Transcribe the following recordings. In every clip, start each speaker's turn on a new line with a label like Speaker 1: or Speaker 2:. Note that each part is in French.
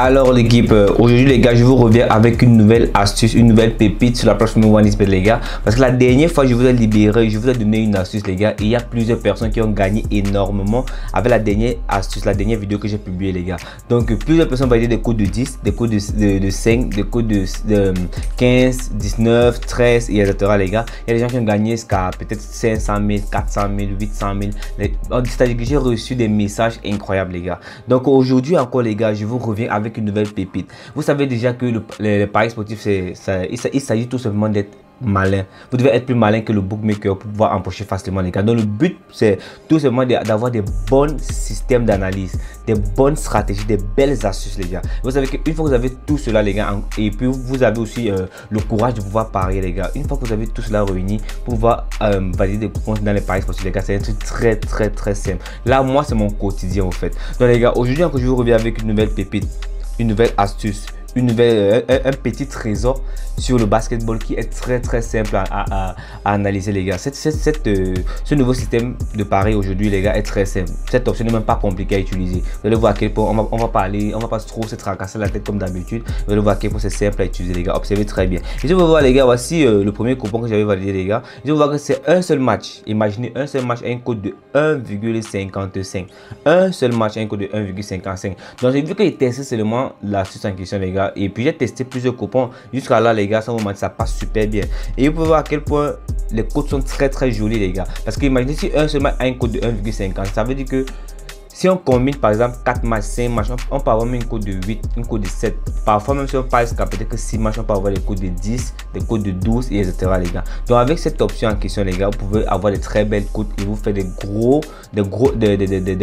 Speaker 1: Alors l'équipe, aujourd'hui les gars, je vous reviens avec une nouvelle astuce, une nouvelle pépite sur la plateforme OneXBet les gars. Parce que la dernière fois je vous ai libéré, je vous ai donné une astuce les gars. Et il y a plusieurs personnes qui ont gagné énormément avec la dernière astuce, la dernière vidéo que j'ai publiée les gars. Donc plusieurs personnes validaient des codes de 10, des codes de 5, des codes de 15, 19, 13 et etc les gars. Il y a des gens qui ont gagné jusqu'à peut-être 500 000, 400 000, 800 000. C'est-à-dire que j'ai reçu des messages incroyables les gars. Donc aujourd'hui encore les gars, je vous reviens avec une nouvelle pépite. Vous savez déjà que les paris sportifs, il s'agit tout simplement d'être malin. Vous devez être plus malin que le bookmaker pour pouvoir empocher facilement les gars. Donc le but c'est tout simplement d'avoir des bons systèmes d'analyse, des bonnes stratégies, des belles astuces les gars. Vous savez qu'une fois que vous avez tout cela les gars, et puis vous avez aussi le courage de pouvoir parier les gars. Une fois que vous avez tout cela réuni pour pouvoir valider des coupons dans les paris sportifs les gars, c'est un truc très simple. Là moi c'est mon quotidien en fait. Donc les gars, aujourd'hui encore je vous reviens avec une nouvelle pépite, une nouvelle astuce, un petit trésor sur le basketball qui est très simple à analyser les gars. Ce nouveau système de pari aujourd'hui les gars est très simple. Cette option n'est même pas compliquée à utiliser. Vous allez voir à quel point on va pas trop se tracasser la tête comme d'habitude. Vous allez voir à quel point c'est simple à utiliser les gars. Observez très bien. Et je vous voir les gars, voici le premier coupon que j'avais validé les gars. Je vous vois que c'est un seul match. Imaginez un seul match à un code de 1,55. Un seul match à un code de 1,55. Donc j'ai vu qu'il testait seulement l'astuce en question les gars. Et puis j'ai testé plusieurs coupons jusqu'à là les gars, ça moment ça passe super bien. Et vous pouvez voir à quel point les codes sont très jolis les gars. Parce que imaginez si un seul match a un code de 1,50, ça veut dire que si on combine par exemple 4 matchs, 5 matchs, on peut avoir même une code de 8, une code de 7. Parfois même si on passe jusqu'à peut-être que 6 matchs, on peut avoir des codes de 10, des codes de 12 et etc les gars. Donc avec cette option en question les gars, vous pouvez avoir des très belles codes et vous faire des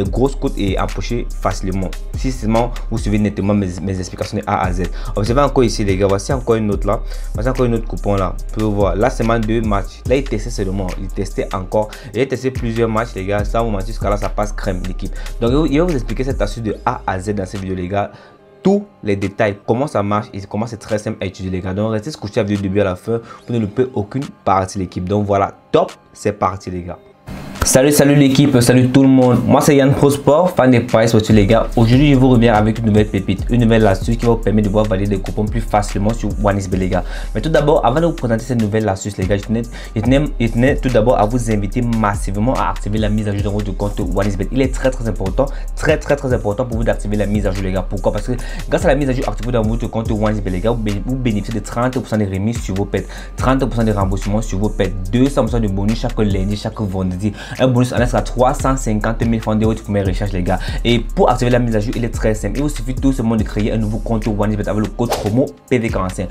Speaker 1: grosses codes et empocher facilement. Si seulement vous suivez nettement mes explications de A à Z. Observez encore ici les gars, voici encore une autre là. Voici encore une autre coupon là. Vous pouvez voir, là seulement 2 matchs. Là il testait seulement, il testait encore. Et il a testé plusieurs matchs les gars, ça vous mentir jusqu'à là ça passe crème l'équipe. Donc il va vous expliquer cette astuce de A à Z dans cette vidéo les gars. Tous les détails, comment ça marche et comment c'est très simple à utiliser les gars. Donc restez scotché à la vidéo du début à la fin pour ne louper aucune partie de l'équipe. Donc voilà, top, c'est parti les gars. Salut l'équipe, salut tout le monde. Moi c'est Yann Pro Sport, fan des paris sportifs les gars. Aujourd'hui je vous reviens avec une nouvelle pépite, une nouvelle astuce qui va vous permettre de pouvoir valider des coupons plus facilement sur OneXBet les gars. Mais tout d'abord, avant de vous présenter cette nouvelle astuce les gars, je tenais tout d'abord à vous inviter massivement à activer la mise à jour de votre compte OneXBet. Il est très important, très important pour vous d'activer la mise à jour les gars. Pourquoi? Parce que grâce à la mise à jour activée dans votre compte OneXBet les gars, vous bénéficiez de 30% de remise sur vos pets, 30% de remboursement sur vos pets, 200% de bonus chaque lundi, chaque vendredi. Un bonus en à 350 000 francs de votre première recherche les gars. Et pour activer la mise à jour, il est très simple. Il vous suffit tout simplement de créer un nouveau compte OneXBet avec le code promo PV45.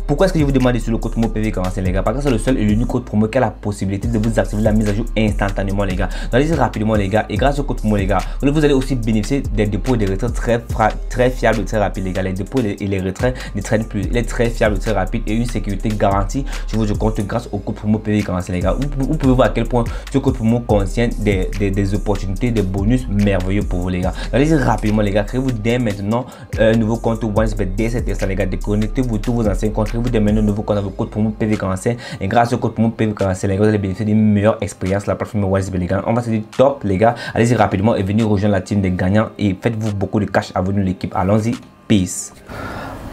Speaker 1: Pourquoi est-ce que je vous demande sur le code promo PV45 les gars? Parce que c'est le seul et l'unique code promo qui a la possibilité de vous activer la mise à jour instantanément les gars. Donc allez-y rapidement les gars. Et grâce au code promo les gars, vous allez aussi bénéficier des dépôts et des retraits très fiables et très rapides les gars. Les dépôts et les retraits ne traînent plus. Il est très fiable, très rapide et une sécurité garantie sur votre compte grâce au code promo PV45 les gars. Vous pouvez voir à quel point ce code promo contient des opportunités, des bonus merveilleux pour vous les gars. Allez-y rapidement les gars, créez-vous dès maintenant un nouveau compte OneXBet dès cet instant les gars. Déconnectez-vous tous vos anciens comptes, créez-vous dès maintenant un nouveau compte avec le code promo PV45 et grâce au code promo PV45 les gars, vous allez bénéficier d'une meilleure expérience sur la plateforme OneXBet les gars. On va se dire top les gars. Allez-y rapidement et venez rejoindre la team des gagnants et faites-vous beaucoup de cash à vous l'équipe. Allons-y, peace.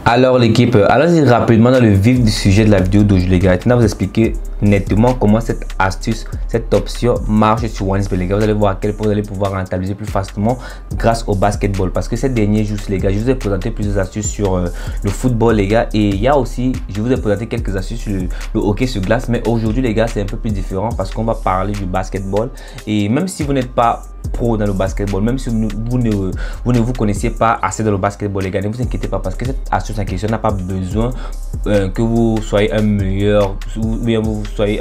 Speaker 1: Alors l'équipe, allons-y rapidement dans le vif du sujet de la vidéo d'aujourd'hui les gars. Maintenant vous expliquer nettement comment cette astuce, cette option marche sur OneXBet les gars. Vous allez voir à quel point vous allez pouvoir rentabiliser plus facilement grâce au basketball. Parce que ces derniers jours les gars, je vous ai présenté plusieurs astuces sur le football les gars. Et il y a aussi, je vous ai présenté quelques astuces sur le hockey sur glace. Mais aujourd'hui les gars, c'est un peu plus différent parce qu'on va parler du basketball. Et même si vous n'êtes pas pro dans le basketball, même si vous ne vous connaissiez pas assez dans le basketball les gars, ne vous inquiétez pas parce que cette astuce en question n'a pas besoin que vous soyez un meilleur ou bien vous soyez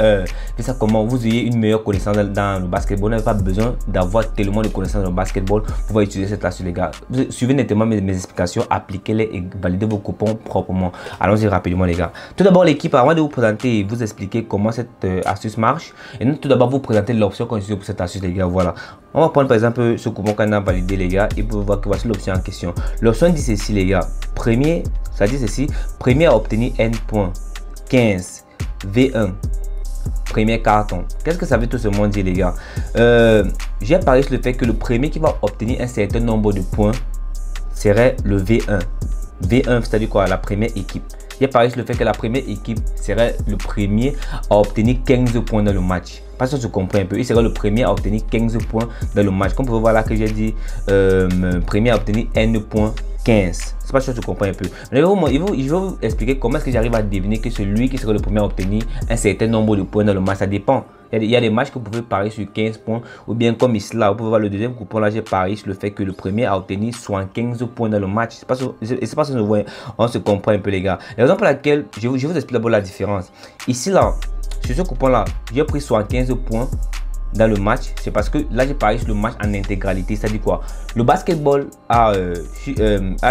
Speaker 1: vous ayez une meilleure connaissance dans le basketball. Vous n'avez pas besoin d'avoir tellement de connaissances dans le basketball pour pouvoir utiliser cette astuce les gars. Vous suivez nettement mes explications, appliquez-les et validez vos coupons proprement. Allons-y rapidement les gars. Tout d'abord l'équipe, avant de vous présenter et vous expliquer comment cette astuce marche, et nous tout d'abord vous présenter l'option qu'on utilise pour cette astuce les gars. Voilà, on va prendre par exemple ce coupon qu'on a validé les gars et vous voir que voici l'option en question. L'option dit ceci les gars, premier, ça dit ceci, premier à obtenir N points, 15 V1, premier carton. Qu'est-ce que ça veut tout ce monde dire les gars? J'ai parlé sur le fait que le premier qui va obtenir un certain nombre de points serait le V1. V1, c'est-à-dire quoi? La première équipe. J'ai parié sur le fait que la première équipe serait le premier à obtenir 15 points dans le match. Parce que tu comprends un peu, il serait le premier à obtenir 15 points dans le match. Comme vous pouvez voir là que j'ai dit premier à obtenir N points 15. C'est pas sûr que tu comprends un peu. Mais je vais vous expliquer comment est-ce que j'arrive à deviner que celui qui serait le premier à obtenir un certain nombre de points dans le match. Ça dépend. Il y a des matchs que vous pouvez parier sur 15 points ou bien comme ici là, vous pouvez voir le deuxième coupon là, j'ai parié sur le fait que le premier a obtenu 75 points dans le match. C'est pas si on se comprend un peu les gars. La raison pour laquelle je vous explique d'abord la différence. Ici là, sur ce coupon là, j'ai pris 75 points dans le match. C'est parce que là j'ai parié sur le match en intégralité. C'est-à-dire quoi? Le basketball a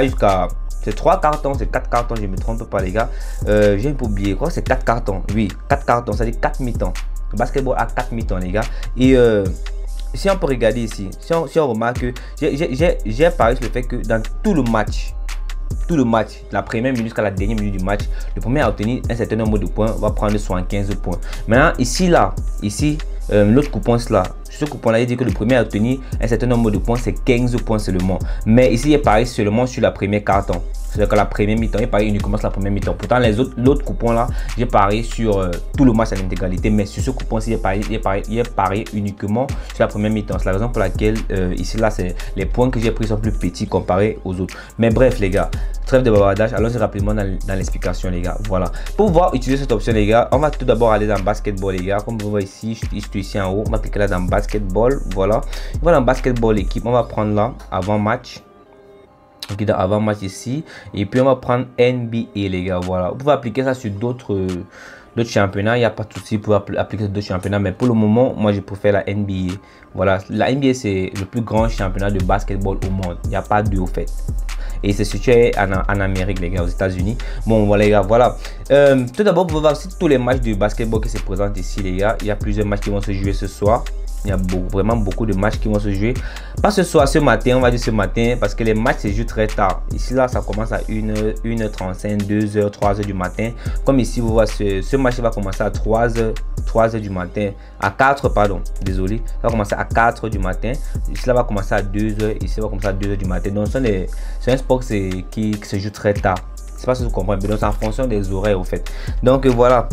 Speaker 1: jusqu'à... C'est 3 cartons, c'est 4 cartons, je ne me trompe pas les gars. J'ai un peu oublié, quoi, c'est 4 cartons. Oui, 4 cartons, c'est-à-dire 4 mi-temps. Le basketball a 4 mi-temps les gars. Et si on peut regarder ici, si on remarque que j'ai parié sur le fait que dans tout le match, la première minute jusqu'à la dernière minute du match, le premier à obtenir un certain nombre de points va prendre 75 points. Maintenant, ici, l'autre coupon, là, sur ce coupon là, il dit que le premier à obtenir un certain nombre de points, c'est 15 points seulement. Mais ici, il parie seulement sur la première carton. C'est-à-dire que la première mi-temps, il parie uniquement sur la première mi-temps. Pourtant, l'autre coupon là, j'ai parié sur tout le match à l'intégralité. Mais sur ce coupon-ci, j'ai parié uniquement sur la première mi-temps. C'est la raison pour laquelle ici, là, les points que j'ai pris sont plus petits comparés aux autres. Mais bref, les gars, trêve de bavardage. Allons-y rapidement dans l'explication, les gars. Voilà. Pour pouvoir utiliser cette option, les gars, on va tout d'abord aller dans basketball, les gars. Comme vous voyez ici, je suis ici en haut. On va cliquer là dans basketball. Voilà. Voilà, dans basketball, équipe. On va prendre là, avant match. Ok, dans avant match ici. Et puis, on va prendre NBA, les gars. Voilà. Vous pouvez appliquer ça sur d'autres championnats. Il n'y a pas de souci pour appliquer sur d'autres championnats. Mais pour le moment, moi, je préfère la NBA. Voilà. La NBA, c'est le plus grand championnat de basketball au monde. Il n'y a pas de au fait. Et c'est situé en Amérique, les gars, aux États-Unis. Bon, voilà, les gars, voilà. Tout d'abord, vous pouvez voir aussi tous les matchs de basketball qui se présentent ici, les gars. Il y a plusieurs matchs qui vont se jouer ce soir. Il y a vraiment beaucoup de matchs qui vont se jouer. Pas ce soir, ce matin, on va dire ce matin, parce que les matchs se jouent très tard. Ici, là, ça commence à 1h35, 2h, 3h du matin. Comme ici, vous voyez, ce match va commencer à 3h du matin. À 4, pardon, désolé. Ça va commencer à 4h du matin. Ici, là, va commencer à 2h. Ici, ça va commencer à 2h du matin. Donc, c'est un sport qui se joue très tard. Je sais pas si vous comprenez. Donc, c'est en fonction des horaires, au fait. Donc, voilà.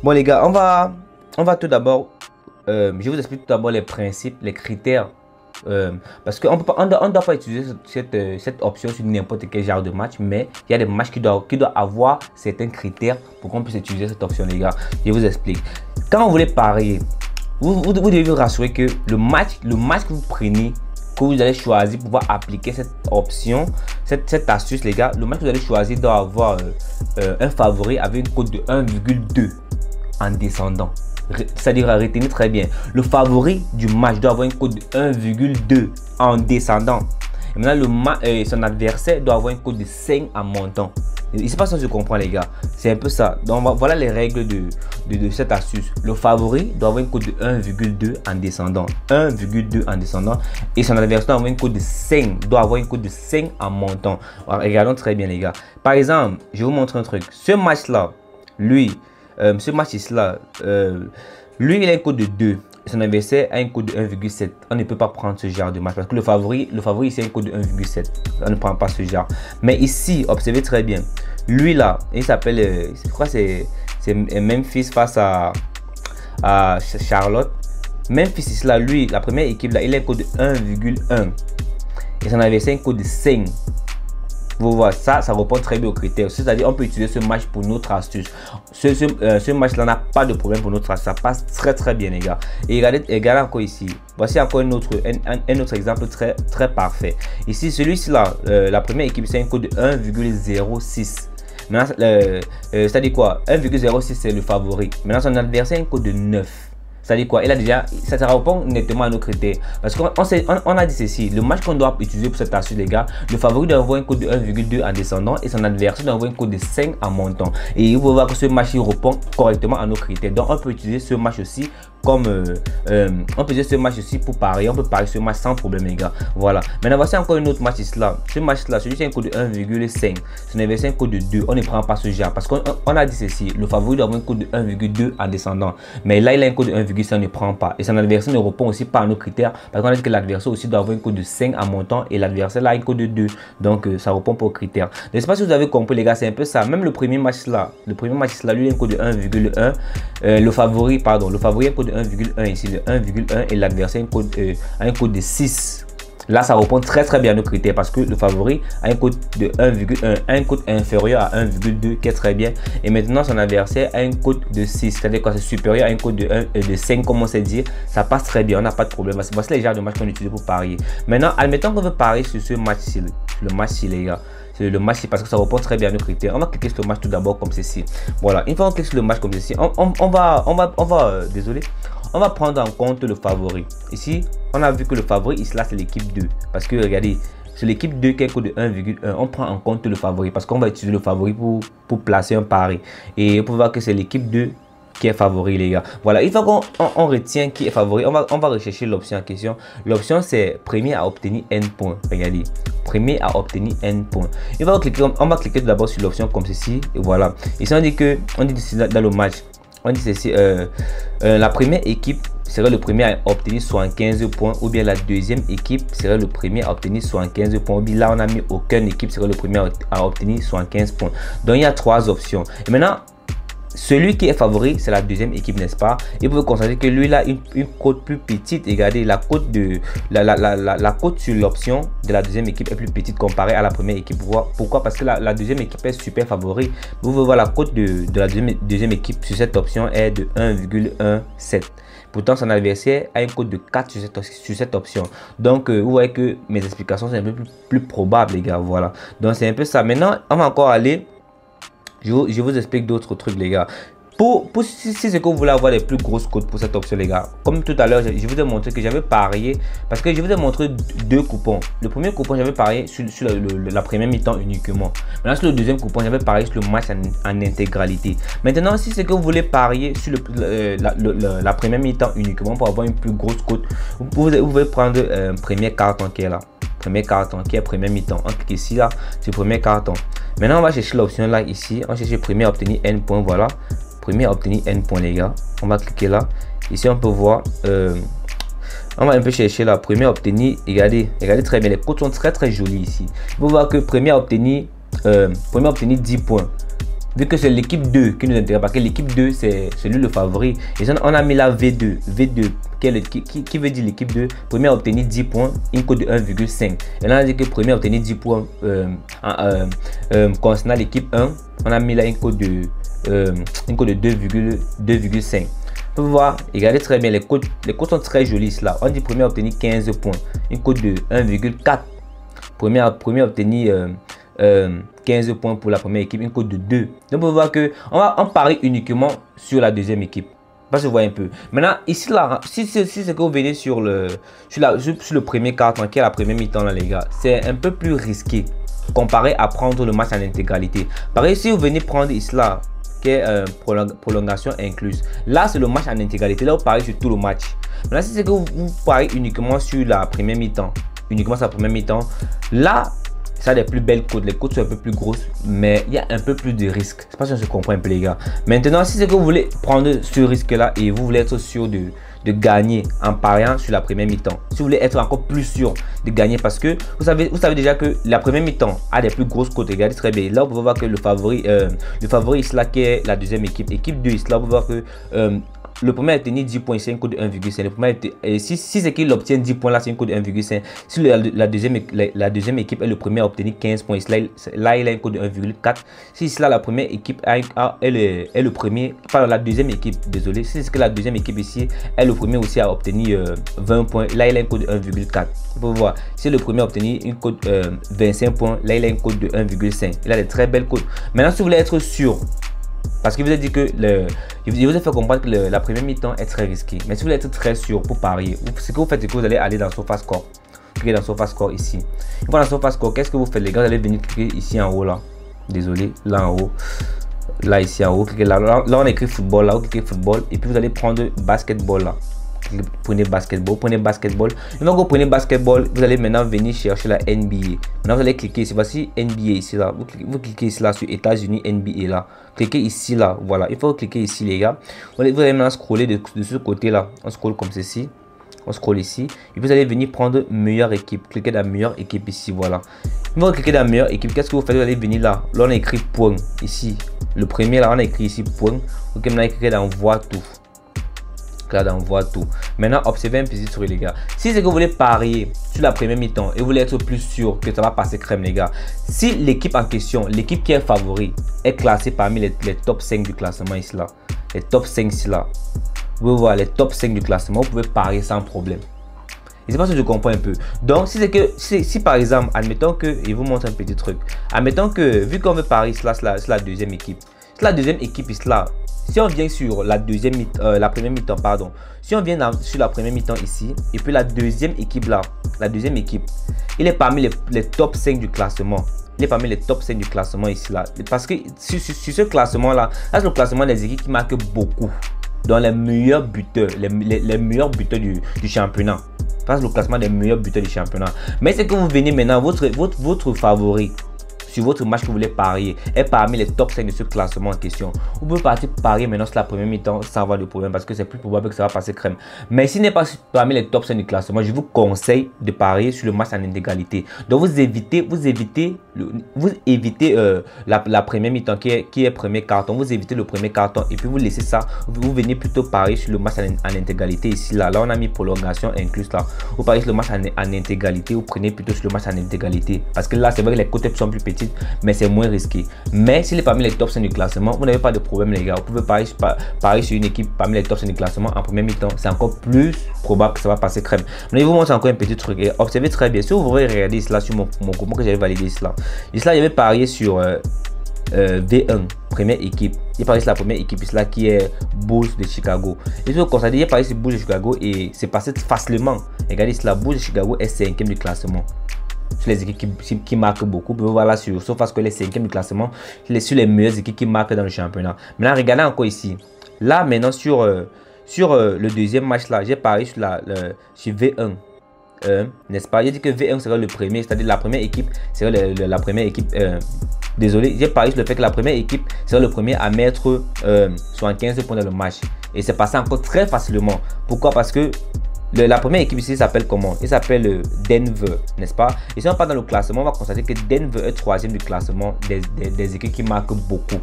Speaker 1: Bon, les gars, on va tout d'abord... je vous explique tout d'abord les principes, les critères. Parce qu'on ne doit pas utiliser cette option sur n'importe quel genre de match. Mais il y a des matchs qui doivent avoir certains critères pour qu'on puisse utiliser cette option, les gars. Je vous explique. Quand vous voulez parier, vous devez vous rassurer que le match que vous prenez, que vous allez choisir pour pouvoir appliquer cette option, cette astuce, les gars, le match que vous allez choisir doit avoir un favori avec une cote de 1,2 en descendant. C'est-à-dire, retenez très bien, le favori du match doit avoir une cote de 1,2 en descendant. Et maintenant, son adversaire doit avoir une cote de 5 en montant. Il ne sait pas si je comprends, les gars. C'est un peu ça. Donc, voilà les règles de cette astuce. Le favori doit avoir une cote de 1,2 en descendant. 1,2 en descendant. Et son adversaire doit avoir une cote de 5. Doit avoir une cote de 5 en montant. Alors, regardons très bien, les gars. Par exemple, je vais vous montrer un truc. Ce match-là, lui... ce match ici là, lui il a un code de 2, son adversaire a un code de 1,7. On ne peut pas prendre ce genre de match parce que le favori ici a un code de 1,7. On ne prend pas ce genre. Mais ici, observez très bien. Lui là, il s'appelle, je crois c'est Memphis face à Charlotte. Memphis ici là, lui, la première équipe là, il a un code de 1,1 et son adversaire a un code de 5. Vous voyez, ça répond très bien aux critères. C'est-à-dire, on peut utiliser ce match pour notre astuce. Ce match-là n'a pas de problème pour notre astuce. Ça passe très bien, les gars. Et regardez encore ici. Voici encore un autre exemple très parfait. Ici, celui-ci là, la première équipe, c'est un code de 1,06. Maintenant, c'est-à-dire quoi? 1,06 c'est le favori. Maintenant, son adversaire a un code de 9. C'est-à-dire quoi? Il a déjà, ça répond nettement à nos critères. Parce qu'on a dit ceci, le match qu'on doit utiliser pour cette astuce, les gars, le favori doit avoir un code de 1,2 en descendant et son adversaire doit avoir un code de 5 en montant. Et vous pouvez voir que ce match il répond correctement à nos critères. Donc on peut utiliser ce match aussi comme on peut utiliser ce match aussi pour parier. On peut parier ce match sans problème, les gars. Voilà. Maintenant voici encore un autre match ici là. Ce match là, celui-ci a un code de 1,5. Son adversaire a un code de 2. On ne prend pas ce genre parce qu'on a dit ceci, le favori doit avoir un code de 1,2 en descendant. Mais là il a un code de 1,2. 1,5 ne prend pas. Et son adversaire ne répond aussi pas à nos critères. Parce qu'on a dit que l'adversaire aussi doit avoir une cote de 5 à montant et l'adversaire là a une cote de 2. Donc ça répond pas aux critères. Je ne sais pas si vous avez compris les gars, c'est un peu ça. Même le premier match là, lui il a une cote de 1,1. Le favori a une cote de 1,1 ici, de 1,1 et l'adversaire a une cote de 6. Là, ça répond très bien à nos critères parce que le favori a une cote de 1,1, a une cote inférieure à 1,2 qui est très bien. Et maintenant, son adversaire a une cote de 6, c'est-à-dire quand c'est supérieur à une cote de 5, comme on sait dire, ça passe très bien, on n'a pas de problème. Voici les genres de matchs qu'on utilise pour parier. Maintenant, admettons qu'on veut parier sur ce match-ci, le match-ci, les gars. C'est le match parce que ça répond très bien à nos critères. On va cliquer sur le match tout d'abord comme ceci. Voilà, une fois qu'on clique sur le match comme ceci, on va prendre en compte le favori. Ici, on a vu que le favori, ici, là, c'est l'équipe 2. Parce que, regardez, c'est l'équipe 2 qui a un cote de 1,1. On prend en compte le favori parce qu'on va utiliser le favori pour placer un pari. Et pour voir que c'est l'équipe 2 qui est favori, les gars. Voilà, une fois qu'on retient qui est favori, on va rechercher l'option en question. L'option, c'est premier à obtenir N points. Regardez, premier à obtenir N points. On va cliquer tout d'abord sur l'option comme ceci. Et voilà. Ici, on dit dans le match, on dit ceci, la première équipe serait le premier à obtenir 75 points ou bien la deuxième équipe serait le premier à obtenir 75 points ou bien là on a mis aucune équipe serait le premier à obtenir 75 points. Donc il y a 3 options. Et maintenant, celui qui est favori, c'est la deuxième équipe, n'est-ce pas? Et vous pouvez constater que lui, il a une cote plus petite. Regardez, la cote sur l'option de la deuxième équipe est plus petite comparée à la première équipe. Pourquoi? Parce que la deuxième équipe est super favori. Vous pouvez voir la cote de la deuxième équipe sur cette option est de 1,17. Pourtant, son adversaire a une cote de 4 sur cette option. Donc, vous voyez que mes explications sont un peu plus probables, les gars. Voilà. Donc, c'est un peu ça. Maintenant, on va encore aller. Je vous explique d'autres trucs, les gars. Si c'est que vous voulez avoir les plus grosses cotes pour cette option, les gars, comme tout à l'heure, je vous ai montré que j'avais parié parce que je vous ai montré 2 coupons. Le premier coupon, j'avais parié sur la première mi-temps uniquement. Maintenant, sur le deuxième coupon, j'avais parié sur le match en intégralité. Maintenant, si c'est que vous voulez parier sur la première mi-temps uniquement pour avoir une plus grosse cote, vous pouvez prendre un premier carton qui est là. Premier carton qui est premier mi-temps. On clique ici là sur premier carton. Maintenant on va chercher l'option là ici. On va chercher premier à obtenir N points. Voilà. Premier à obtenir N points, les gars. On va cliquer là. Ici on peut voir. On va un peu chercher là. Premier à obtenir. Regardez très bien. Les codes sont très jolies ici. Vous voir que premier à obtenir 10 points. Vu que c'est l'équipe 2 qui nous intéresse, parce que l'équipe 2 c'est lui le favori. Et on a mis là V2 qui veut dire l'équipe 2, premier à obtenir 10 points, une cote de 1,5. Et là on a dit que premier à obtenir 10 points concernant l'équipe 1, on a mis là une cote de 2,5. Vous pouvez voir, regardez très bien, les codes sont très jolis là. On dit premier à obtenir 15 points, une cote de 1,4. Premier à obtenir 15 points pour la première équipe, une cote de 2. Donc vous pouvez voir que on parie uniquement sur la deuxième équipe. Parce que vous voyez un peu. Maintenant ici là, si c'est que vous venez sur le premier carton qui est la première mi-temps là, les gars, c'est un peu plus risqué comparé à prendre le match en intégralité. Pareil, si vous venez prendre ici là qui est prolongation incluse, là c'est le match en intégralité, là vous pariez sur tout le match. Maintenant si c'est que vous pariez uniquement sur la première mi-temps, là ça a des plus belles cotes, les cotes sont un peu plus grosses, mais il y a un peu plus de risques. Je sais pas si on se comprend un peu, les gars. Maintenant, si c'est que vous voulez prendre ce risque là et vous voulez être sûr de gagner en pariant sur la première mi-temps, si vous voulez être encore plus sûr de gagner, parce que vous savez déjà que la première mi-temps a des plus grosses cotes. Regardez très bien, là vous pouvez voir que le favori ici là qui est la deuxième équipe 2 ici là, vous pouvez voir que le premier a obtenu 10 points, c'est une cote de 1,5. Si c'est qu'il obtient 10 points, là c'est une cote de 1,5. Si la deuxième équipe est le premier à obtenir 15 points, là il a une cote de 1,4. Si là la première équipe est le premier, enfin la deuxième équipe, désolé, si c'est que la deuxième équipe ici est le premier aussi à obtenir 20 points, là il a une cote de 1,4. Vous pouvez voir, si le premier a obtenu une cote 25 points, là il a une cote de 1,5. Il a des très belles cotes. Maintenant, si vous voulez être sûr, parce que je vous ai dit que je vous ai fait comprendre que la première mi-temps est très risquée. Mais si vous voulez être très sûr pour parier, ce que vous faites, c'est que vous allez aller dans SofaScore. Cliquez dans SofaScore ici. Une fois dans SofaScore, qu'est-ce que vous faites, les gars? Vous allez venir cliquer ici en haut là. Désolé, là en haut. Là ici en haut, cliquez là. Là on écrit football, là vous cliquez football. Et puis vous allez prendre basketball là. prenez basketball. Une fois que vous prenez basketball, vous allez maintenant venir chercher la NBA. Maintenant, vous allez cliquer ici. Voici NBA ici là. Vous cliquez ici là sur États-Unis NBA là. Cliquez ici là. Voilà. Il faut cliquer ici les gars. Vous allez maintenant scroller de ce côté là. On scrolle comme ceci. On scrolle ici et vous allez venir prendre meilleure équipe. Cliquez dans meilleure équipe ici. Voilà. Une fois que vous cliquez dans meilleure équipe, qu'est-ce que vous faites? Vous allez venir là. Là, on a écrit point ici. Le premier là, on a écrit ici point. Ok, maintenant cliquez dans voir tout. Là, dans voir tout. Maintenant, observez un petit truc, les gars. Si c'est que vous voulez parier sur la première mi-temps et vous voulez être plus sûr que ça va passer crème, les gars. Si l'équipe en question, l'équipe qui est favori, est classée parmi les top 5 du classement ici là. Les top 5 ici là. Vous pouvez voir les top 5 du classement, vous pouvez parier sans problème. Et c'est pas ce que je comprends un peu. Donc, si c'est que, si par exemple, admettons que, il vous montre un petit truc. Admettons que, vu qu'on veut parier sur la deuxième équipe, sur la deuxième équipe ici là, si on vient sur la première mi-temps, pardon. Si on vient sur la première mi-temps ici, et puis la deuxième équipe là, il est parmi les top 5 du classement. Il est parmi les top 5 du classement ici là. Parce que sur ce classement là, c'est le classement des équipes qui marquent beaucoup. Dans les meilleurs buteurs, les meilleurs buteurs du championnat. Parce que le classement des meilleurs buteurs du championnat. Mais c'est que vous venez maintenant, votre favori sur votre match que vous voulez parier est parmi les top 5 de ce classement en question. Vous pouvez partir parier maintenant sur la première mi-temps sans avoir de problème parce que c'est plus probable que ça va passer crème. Mais s'il n'est pas parmi les top 5 du classement, je vous conseille de parier sur le match en intégralité. Donc vous évitez la première mi-temps qui est premier carton. Vous évitez le premier carton et puis vous laissez ça. Vous venez plutôt parier sur le match en intégralité ici là. Là on a mis prolongation incluse là. Vous pariez sur le match en intégralité. Vous prenez plutôt sur le match en intégralité parce que là c'est vrai que les côtés sont plus petits, mais c'est moins risqué. Mais s'il est parmi les top 5 du classement, vous n'avez pas de problème les gars. Vous pouvez parier sur une équipe parmi les top 5 du classement en première mi-temps. C'est encore plus probable que ça va passer crème. Mais je vous montre encore un petit truc et observez très bien. Si vous voulez regarder cela sur mon coupon que j'avais validé cela. Et cela, il avait parié sur V1, première équipe. Il parié sur la première équipe cela qui est Bulls de Chicago. Et si vous constatez, il parié sur Bulls de Chicago et c'est passé facilement. Regardez cela, Bulls de Chicago est 5e du classement. Sur les équipes qui marquent beaucoup, vous pouvez voir là sauf parce que les 5e du classement, sur les meilleures équipes qui marquent dans le championnat. Maintenant, regardez encore ici. Là, maintenant, sur le deuxième match là, j'ai parié sur V1. N'est-ce pas? J'ai dit que V1 serait le premier, c'est-à-dire la première équipe serait la première équipe. Désolé, j'ai parié sur le fait que la première équipe serait le premier à mettre 75 points dans le match. Et c'est passé encore très facilement. Pourquoi? Parce que la première équipe ici s'appelle comment? Il s'appelle Denver, n'est-ce pas? Et si on part dans le classement, on va constater que Denver est 3e du classement des équipes qui marquent beaucoup.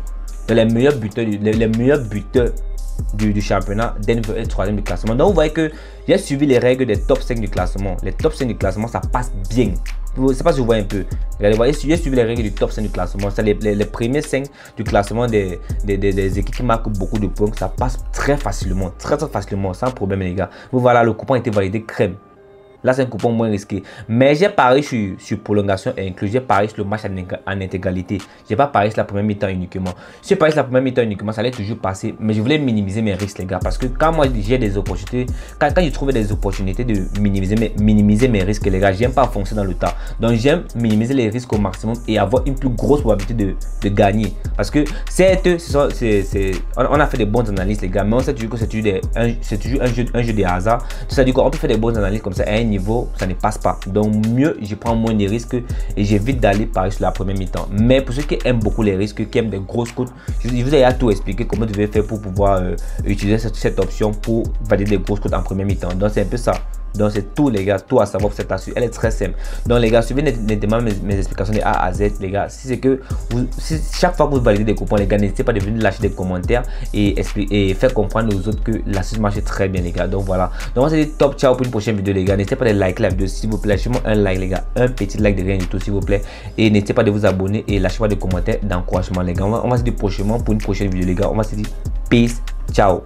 Speaker 1: Les meilleurs buteurs du championnat, Denver est 3e du classement. Donc vous voyez que j'ai suivi les règles des top 5 du classement. Les top 5 du classement, ça passe bien. Je ne sais pas si vous voyez un peu. Regardez, j'ai suivi les règles du top 5 du classement. C'est les premiers 5 du classement des équipes qui marquent beaucoup de points. Ça passe très facilement, très facilement, sans problème les gars. Vous voilà, le coupon a été validé crème. Là, c'est un coupon moins risqué. Mais j'ai parié sur prolongation inclus. J'ai parié sur le match en intégralité. Je n'ai pas parié sur la première mi-temps uniquement. Si j'ai parié sur la première mi-temps uniquement, ça allait toujours passer. Mais je voulais minimiser mes risques, les gars. Parce que quand moi, j'ai des opportunités, quand je trouvais des opportunités de minimiser mes risques, les gars, j'aime pas foncer dans le tas. Donc, j'aime minimiser les risques au maximum et avoir une plus grosse probabilité de gagner. Parce que on a fait des bonnes analyses, les gars. Mais on sait toujours que c'est toujours un jeu de hasard. C'est-à-dire qu'on peut faire des bonnes analyses comme ça à un niveau, ça ne passe pas. Donc mieux, je prends moins de risques et j'évite d'aller parier sur la première mi-temps. Mais pour ceux qui aiment beaucoup les risques, qui aiment des grosses cotes, je vous ai tout expliqué comment vous devez faire pour pouvoir utiliser cette option pour valider des grosses cotes en première mi-temps. Donc c'est un peu ça. Donc c'est tout les gars, tout à savoir pour cette astuce. Elle est très simple. Donc les gars, suivez nettement mes explications de A à Z les gars. Si c'est que chaque fois que vous validez des coupons les gars, n'hésitez pas de venir lâcher des commentaires et faire comprendre aux autres que l'astuce marche très bien les gars. Donc voilà. Donc on se dit top ciao pour une prochaine vidéo les gars. N'hésitez pas de liker la vidéo s'il vous plaît. Lâchez-moi un like les gars. Un petit like de rien du tout s'il vous plaît. Et n'hésitez pas de vous abonner et lâchez-moi des commentaires d'encouragement les gars. On va se dire prochainement pour une prochaine vidéo les gars. On va se dire peace, ciao.